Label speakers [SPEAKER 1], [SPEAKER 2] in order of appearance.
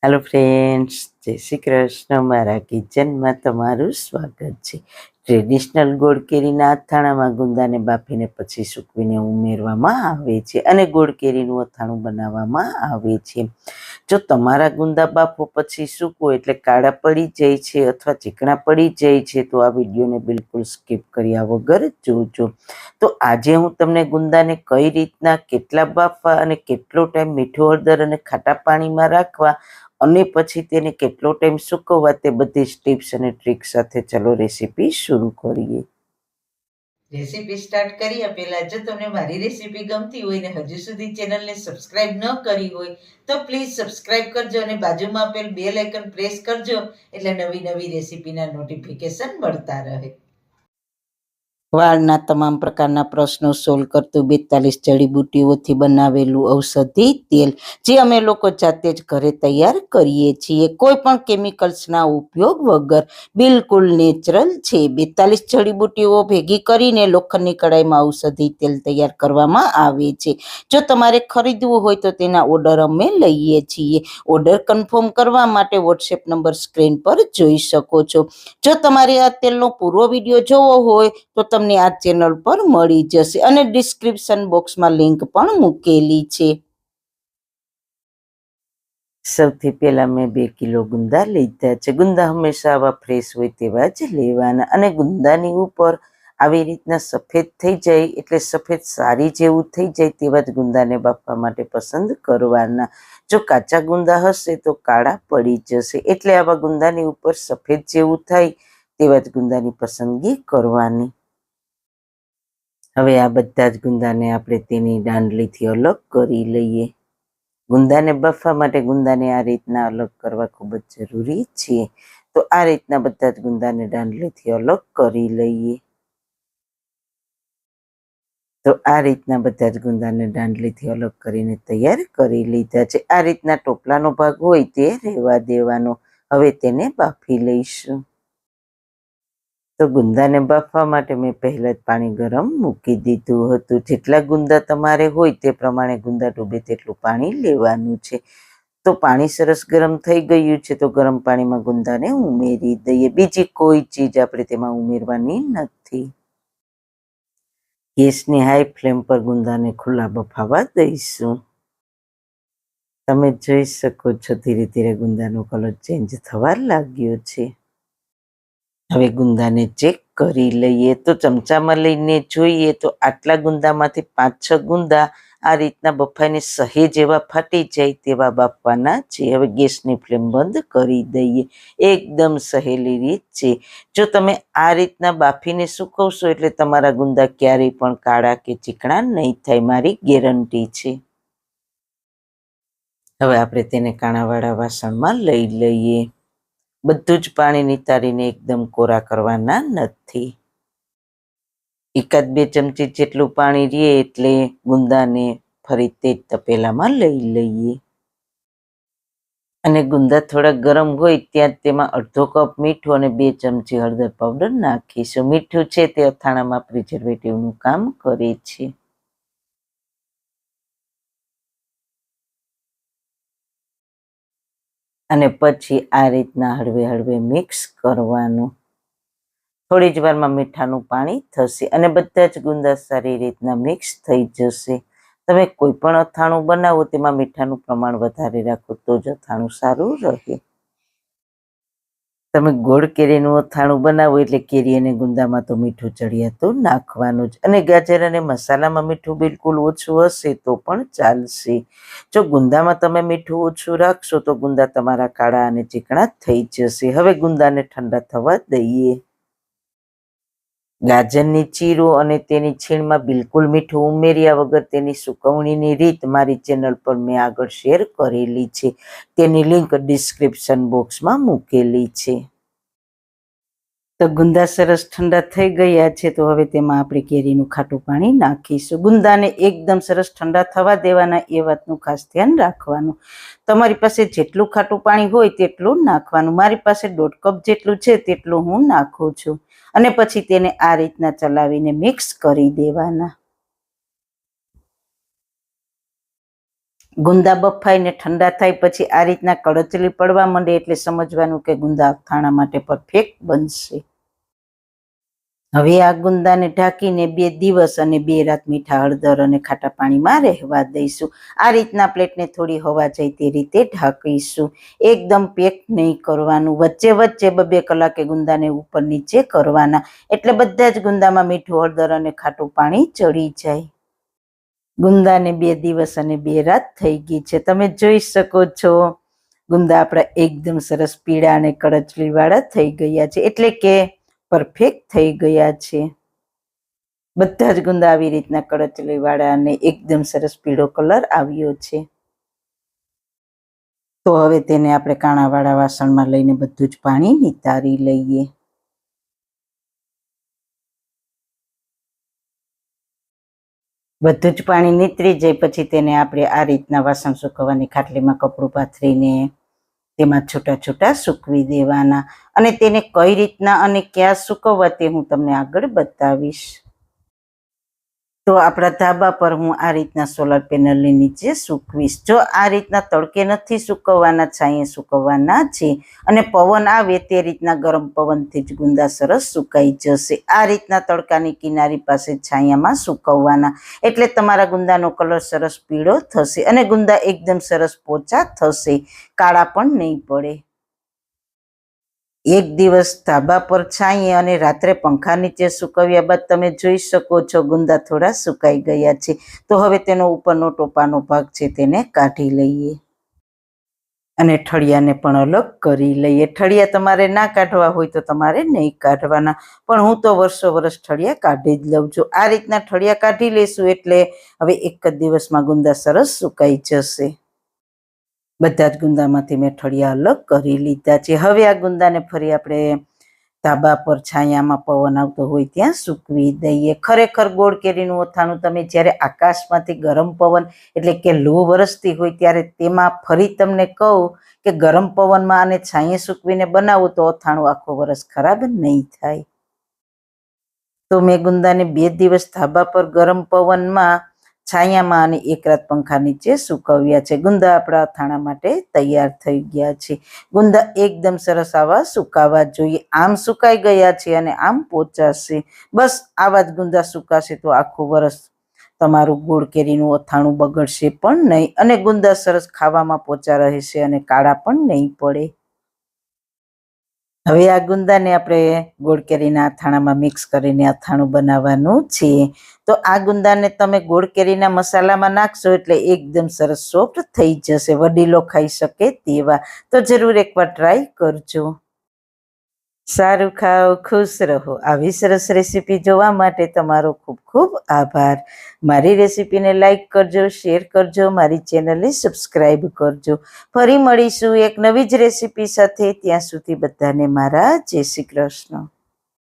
[SPEAKER 1] Hello friends, જય શ્રી કૃષ્ણ. મારા કિચનમાં તમારું સ્વાગત છે. ટ્રેડિશનલ ગોળ કેરીના અથાણામાં ગુંદાને બાફીને પછી સૂકવીને ઉમેરવામાં આવે છે અને ગોળ કેરીનું અથાણું બનાવવામાં આવે છે. જો તમારા ગુંદા બાફો પછી સૂકવો એટલે કાળા પડી જાય છે અથવા ચીકણા પડી જાય છે તો આ વિડીયોને બિલકુલ સ્કીપ કર્યા વગર જોજો. તો આજે હું તમને ગુંદાને કઈ રીતના, કેટલા બાફવા અને કેટલો ટાઈમ મીઠું હળદર અને ખાટા પાણીમાં રાખવા અને પછી તેને કેટલો ટાઈમ સૂકવવા તે બધી ટિપ્સ અને ટ્રિક્સ સાથે ચલો રેસીપી શરૂ કરીએ. રેસીપી સ્ટાર્ટ કર્યા પહેલા જો તમને મારી રેસીપી ગમતી હોય ને હજુ સુધી ચેનલને સબસ્ક્રાઇબ ન કરી હોય તો પ્લીઝ સબસ્ક્રાઇબ કરજો અને બાજુમાં આપેલ બેલ આઇકન પ્રેસ કરજો એટલે નવી નવી રેસીપીના નોટિફિકેશન મળતા રહે. વાળના તમામ પ્રકારના પ્રશ્નો સોલ્વ કરતું 42 જડીબુટ્ટીઓથી બનાવેલું ઔષધિ તેલ જે અમે લોકો જાતે જ ઘરે તૈયાર કરીએ છીએ, કોઈ પણ કેમિકલ્સના ઉપયોગ વગર, બિલકુલ નેચરલ છે. 42 જડીબુટ્ટીઓ ભેગી કરીને લોખંડની કડાઈમાં ઔષધિ તેલ તૈયાર કરવામાં આવે છે. જો તમારે ખરીદવું હોય તો તેના ઓર્ડર અમે લઈએ છીએ. ઓર્ડર કન્ફર્મ કરવા માટે વોટ્સએપ નંબર સ્ક્રીન પર જોઈ શકો છો. જો તમારે આ તેલનો પૂરો વિડીયો જોવો હોય તો તમને આ ચેનલ પર મળી જશે અને ડિસ્ક્રિપ્શન બોક્સમાં લિંક પણ મૂકેલી છે. સૌથી પહેલા મેં 2 કિલો ગુંદા લીધા છે. ગુંદા હંમેશા આવા ફ્રેશ હોય તેવા જ લેવાના અને ગુંદાની ઉપર આવી રીતના સફેદ થઈ જાય એટલે સફેદ સારી જેવું થઈ જાય તેવા જ ગુંદાને બાફવા માટે પસંદ કરવાના. જો કાચા ગુંદા હશે તો કાળા પડી જશે એટલે આવા ગુંદાની ઉપર સફેદ જેવું થાય તેવા જ ગુંદાની પસંદગી કરવાની. હવે આ બધા જ ગુંદાને આપણે તેની દાંડલીથી અલગ કરી લઈએ. ગુંદાને બાફવા માટે ગુંદાને આ રીતના અલગ કરવા ખૂબ જ જરૂરી છે. તો આ રીતના બધા જ ગુંદાને દાંડલીથી અલગ કરી લઈએ. તો આ રીતના બધા જ ગુંદાને દાંડલીથી અલગ કરીને તૈયાર કરી લીધા છે. આ રીતના ટોપલાનો ભાગ હોય તે રહેવા દેવાનો. હવે તેને બાફી લઈશું. તો ગુંદાને બાફવા માટે મેં પહેલા જ પાણી ગરમ મૂકી દીધું હતું. જેટલા ગુંદા તમારે હોય તે પ્રમાણે ગુંદા ડૂબે તેટલું પાણી લેવાનું છે. તો પાણી સરસ ગરમ થઈ ગયું છે તો ગરમ પાણીમાં ગુંદાને ઉમેરી દઈએ. બીજી કોઈ ચીજ આપણે તેમાં ઉમેરવાની નથી. ગેસની હાઈ ફ્લેમ પર ગુંદાને ખુલ્લા બફાવા દઈશું. તમે જોઈ શકો છો ધીરે ધીરે ગુંદાનો કલર ચેન્જ થવા લાગ્યો છે. હવે ગુંદાને ચેક કરી લઈએ. તો ચમચામાં લઈને જોઈએ તો આટલા ગુંદામાંથી 5-6 ગુંદા આ રીતના બફાઈને સહેજ એવા ફાટી જાય તેવા બાફવાના છે. હવે ગેસની ફ્લેમ બંધ કરી દઈએ. એકદમ સહેલી રીત છે. જો તમે આ રીતના બાફીને સૂકવશો એટલે તમારા ગુંદા ક્યારેય પણ કાળા કે ચીકણા નહીં થાય, મારી ગેરંટી છે. હવે આપણે તેને કાણાવાળા વાસણમાં લઈ લઈએ. બધું જ પાણી નિતારીને એકદમ કોરા કરવાના નથી. 1-2 ચમચી જેટલું પાણી રહે એટલે ગુંદાને ફરી તે જ તપેલામાં લઈ લઈએ. અને ગુંદા થોડા ગરમ હોય ત્યાં તેમાં અડધો કપ મીઠું અને 2 ચમચી હળદર પાવડર નાખીશું. મીઠું છે તે અથાણામાં પ્રિઝર્વેટિવનું કામ કરે છે. અને પછી આ રીતના હળવે હળવે મિક્સ કરવાનું. થોડી જ વારમાં મીઠાનું પાણી થશે અને બધા જ ગુંદા સારી રીતના મિક્સ થઈ જશે. તમે કોઈ પણ અથાણું બનાવો તેમાં મીઠાનું પ્રમાણ વધારે રાખો તો જ અથાણું સારું રહે. તમે ગોળ કેરીનું અથાણું બનાવો એટલે કેરી અને ગુંદામાં તો મીઠું ચડિયાતું નાખવાનું જ. અને ગાજર અને મસાલામાં મીઠું બિલકુલ ઓછું હશે તો પણ ચાલશે. જો ગુંદામાં તમે મીઠું ઓછું રાખશો તો ગુંદા તમારા કાળા અને ચીકણા થઈ જશે. હવે ગુંદાને ઠંડા થવા દઈએ. ગાજરની ચીરો અને તેની છીણમાં બિલકુલ મીઠું ઉમેર્યા વગર તેની સૂકવણીની રીત મારી ચેનલ પર મેં આગળ શેર કરેલી છે. તેની લિંક ડિસ્ક્રિપ્શન બોક્સમાં મૂકેલી છે. તો ગુંદા સરસ ઠંડા થઈ ગયા છે, તો હવે તેમાં આપણે કેરીનું ખાટું પાણી નાખીશું. ગુંદાને એકદમ સરસ ઠંડા થવા દેવાના, એ વાતનું ખાસ ધ્યાન રાખવાનું. તમારી પાસે જેટલું ખાટું પાણી હોય તેટલું નાખવાનું. મારી પાસે 1.5 કપ જેટલું છે તેટલું હું નાખું છું. અને પછી તેને આ રીતના ચલાવીને મિક્સ કરી દેવાના. ગુંદા બફાઈને ઠંડા થાય પછી આ રીતના કળચલી પડવા માંડે એટલે સમજવાનું કે ગુંદા અથાણા માટે પરફેક્ટ બનશે. હવે આ ગુંદાને ઢાંકીને 2 દિવસ અને 2 રાત મીઠા હળદર અને ખાટા પાણીમાં રહેવા દઈશું. આ રીતના પ્લેટને થોડી હવા જાય તે રીતે ઢાંકીશું. એકદમ પેક નહીં કરવાનું. વચ્ચે વચ્ચે 2 કલાકે ગુંદાને ઉપર નીચે કરવાના, એટલે બધા જ ગુંદામાં મીઠું હળદર અને ખાટું પાણી ચડી જાય. ગુંદાને 2 દિવસ અને 2 રાત થઈ ગઈ છે. તમે જોઈ શકો છો ગુંદા આપણા એકદમ સરસ પીળા અને કળચલી વાળા થઈ ગયા છે, એટલે કે પરફેક્ટ થઈ ગયા છે. બધા જ ગુંદા આવી રીતના કળચલી વાળા અને એકદમ સરસ પીળો કલર આવ્યો છે. તો હવે તેને આપણે કાણાવાળા વાસણમાં લઈને બધું જ પાણી નિતારી લઈએ. બધું જ પાણી નીતરી જાય પછી તેને આપણે આ રીતના વાસણ સુકવવાની ખાટલીમાં કપડું પાથરીને તેમાં છૂટા છૂટા સૂકવી દેવાના. અને તેને કઈ રીતના અને ક્યાં સૂકવવા તે હું તમને આગળ બતાવીશ. તો આપણા ધાબા પર હું આ રીતના સોલર પેનલની નીચે સૂકવીશ. જો આ રીતના તડકે નથી સૂકવવાના, છાંયે સૂકવવાના છે. અને પવન આવે તે રીતના ગરમ પવનથી જ ગુંદા સરસ સુકાઈ જશે. આ રીતના તડકાની કિનારી પાસે છાંયામાં સૂકવવાના, એટલે તમારા ગુંદાનો કલર સરસ પીળો થશે અને ગુંદા એકદમ સરસ પોચા થશે, કાળા પણ નહીં પડે. 1 દિવસ ધાબા પર છાંયે અને રાત્રે પંખા નીચે સૂકવ્યા બાદ તમે જોઈ શકો છો ગુંદા થોડા સુકાઈ ગયા છે. તો હવે તેનો ઉપરનો ટોપાનો ભાગ છે તેને કાઢી લઈએ અને ઠળિયાને પણ અલગ કરી લઈએ. ઠળિયા તમારે ના કાઢવા હોય તો તમારે નહીં કાઢવાના, પણ હું તો વર્ષ ઠળિયા કાઢી જ લઉં છું. આ રીતના ઠળિયા કાઢી લઈશું એટલે હવે 1 જ દિવસમાં ગુંદા સરસ સુકાઈ જશે. બધા જ ગુંદામાંથી મેં ઠળિયા અલગ કરી લીધા છે. હવે આ ગુંદાને ફરી આપણે ધાબા પર છાયામાં પવન આવતો હોય ત્યાં સૂકવી દઈએ. ખરેખર ગોળ કેરીનું અથાણું તમે જ્યારે આકાશમાંથી ગરમ પવન એટલે કે લૂ વરસતી હોય ત્યારે તેમાં ફરી તમને કહું કે ગરમ પવનમાં આને છાંયે સૂકવીને બનાવું તો અથાણું આખો વરસ ખરાબ નહીં થાય. તો મેં ગુંદાને 2 દિવસ ધાબા પર ગરમ પવનમાં, છાયામાં અને 1 રાત પંખા નીચે સૂકવ્યા છે. ગુંદા આપણા અથાણા માટે તૈયાર થઈ ગયા છે. ગુંદા એકદમ સરસ આવા સુકાવા જોઈએ. આમ સુકાઈ ગયા છે અને આમ પોચાશે. બસ આવા જ ગુંદા સુકાશે તો આખું વરસ તમારું ગોળ કેરીનું અથાણું બગડશે પણ નહીં અને ગુંદા સરસ ખાવામાં પોચા રહેશે અને કાળા પણ નહીં પડે. હવે આ ગુંદાને આપણે ગોળ કેરીના અથાણામાં મિક્સ કરીને અથાણું બનાવવાનું છે. તો આ ગુંદાને તમે ગોળ કેરીના મસાલામાં નાખશો એટલે એકદમ સરસ સોફ્ટ થઈ જશે, વડીલો ખાઈ શકે તેવા. તો જરૂર એકવાર ટ્રાય કરજો. સારું ખાઓ, ખુશ રહો. આવી સરસ રેસીપી જોવા માટે તમારો ખૂબ ખૂબ આભાર. મારી રેસીપીને લાઈક કરજો, શેર કરજો, મારી ચેનલને સબસ્ક્રાઈબ કરજો. ફરી મળીશું એક નવી જ રેસીપી સાથે. ત્યાં સુધી બધાને મારા જય શ્રી કૃષ્ણ.